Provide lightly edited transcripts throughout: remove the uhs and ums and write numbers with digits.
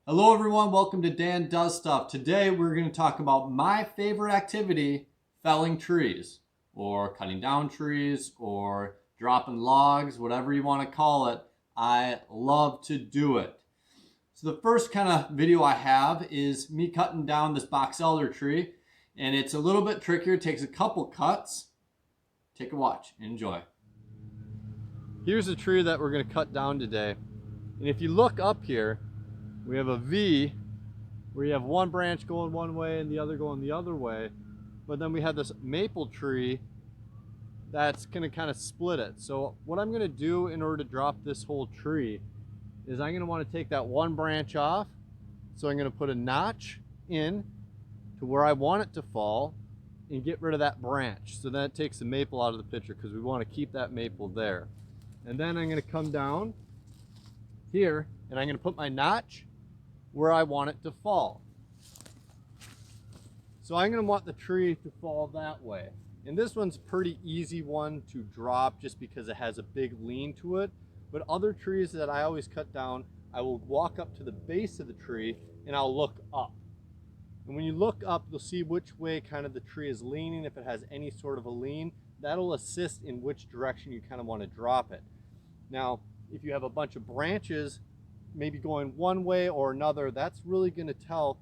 Hello, everyone. Welcome to Dan Does Stuff. Today, we're going to talk about my favorite activity, felling trees, or cutting down trees, or dropping logs, whatever you want to call it. I love to do it. So, the first kind of video I have is me cutting down this box elder tree, and it's a little bit trickier. It takes a couple cuts. Take a watch. Enjoy. Here's the tree that we're going to cut down today. And if you look up here, we have a V where you have one branch going one way and the other going the other way. But then we have this maple tree that's going to kind of split it. So what I'm going to do in order to drop this whole tree is I'm going to want to take that one branch off. So I'm going to put a notch in to where I want it to fall and get rid of that branch. So that takes the maple out of the picture because we want to keep that maple there. And then I'm going to come down here and I'm going to put my notch where I want it to fall. So I'm going to want the tree to fall that way. And this one's a pretty easy one to drop just because it has a big lean to it. But other trees that I always cut down, I will walk up to the base of the tree and I'll look up. And when you look up, you'll see which way kind of the tree is leaning. If it has any sort of a lean, that'll assist in which direction you kind of want to drop it. Now, if you have a bunch of branches maybe going one way or another, that's really going to tell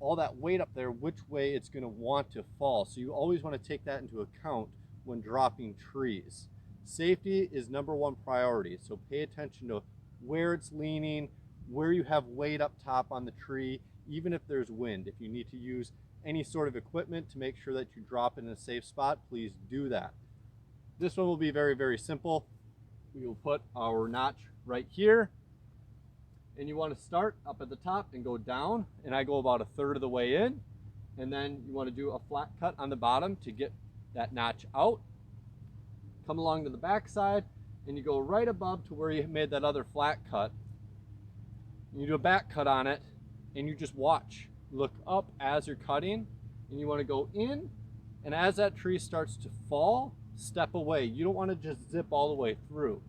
all that weight up there which way it's going to want to fall. So you always want to take that into account when dropping trees. Safety is number one priority, so pay attention to where it's leaning, where you have weight up top on the tree, even if there's wind. If you need to use any sort of equipment to make sure that you drop it in a safe spot, please do that. This one will be very, very simple. We will put our notch right here. And you want to start up at the top and go down, and I go about a third of the way in, and then you want to do a flat cut on the bottom to get that notch out. Come along to the back side and you go right above to where you made that other flat cut, and you do a back cut on it, and you just watch. Look up as you're cutting, and you want to go in, and as that tree starts to fall, step away. You don't want to just zip all the way through.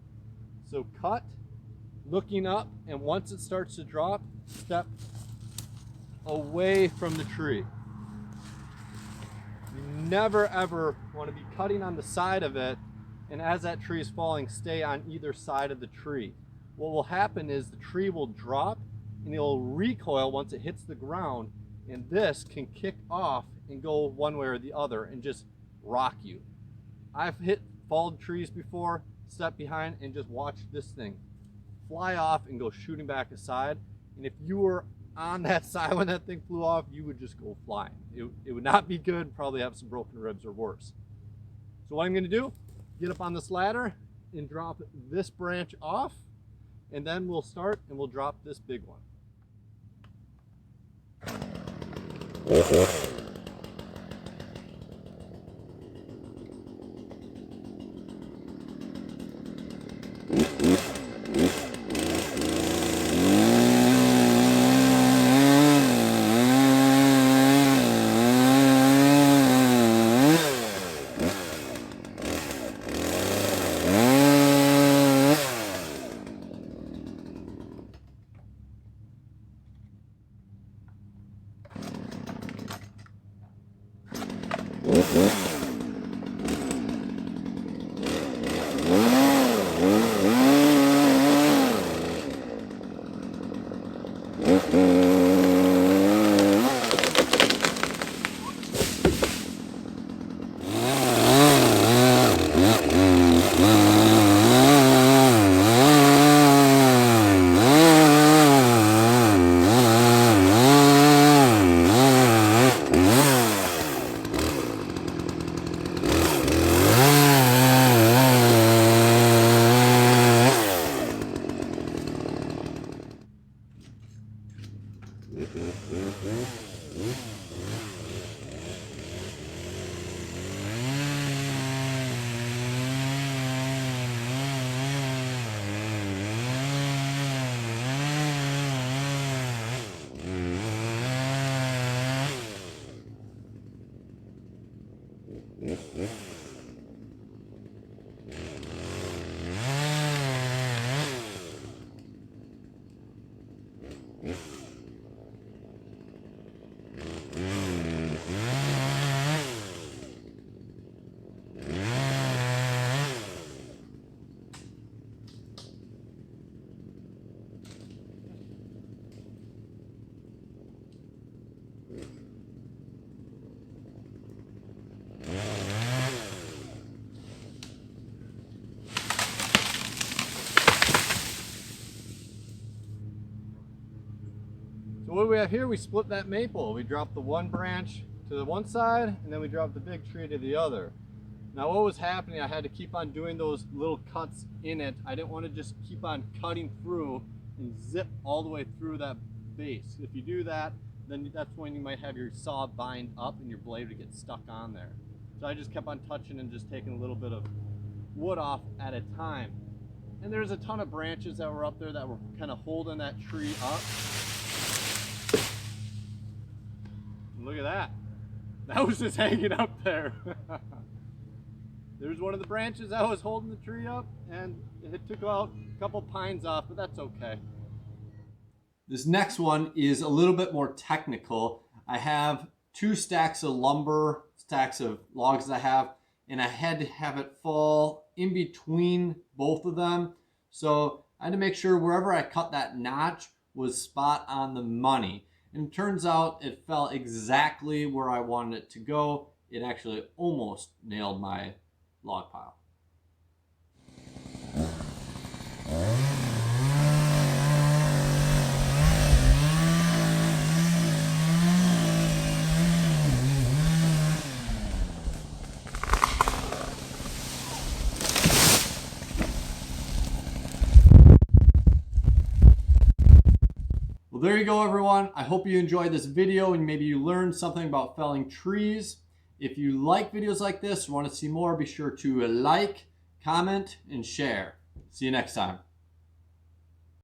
So cut, looking up, and once it starts to drop, step away from the tree. You never ever want to be cutting on the side of it, and as that tree is falling, stay on either side of the tree. What will happen is the tree will drop and it'll recoil once it hits the ground, and this can kick off and go one way or the other and just rock you. I've hit fallen trees before, step behind and just watch this thing fly off and go shooting back aside. And if you were on that side when that thing flew off, you would just go flying. It would not be good, probably have some broken ribs or worse. So what I'm going to do, get up on this ladder and drop this branch off, and then we'll start and we'll drop this big one. So what do we have here? We split that maple. We dropped the one branch to the one side, and then we dropped the big tree to the other. Now what was happening, I had to keep on doing those little cuts in it. I didn't want to just keep on cutting through and zip all the way through that base. If you do that, then that's when you might have your saw bind up and your blade would get stuck on there. So I just kept on touching and just taking a little bit of wood off at a time. And there's a ton of branches that were up there that were kind of holding that tree up. And look at that. That was just hanging up there. There's one of the branches that was holding the tree up, and it took out a couple pines off, but that's okay. This next one is a little bit more technical. I have 2 stacks of lumber, stacks of logs that I have, and I had to have it fall in between both of them. So I had to make sure wherever I cut that notch was spot on the money. And it turns out it fell exactly where I wanted it to go. It actually almost nailed my log pile. Well, there you go, everyone. I hope you enjoyed this video and maybe you learned something about felling trees. If you like videos like this, want to see more, be sure to like, comment, and share. See you next time.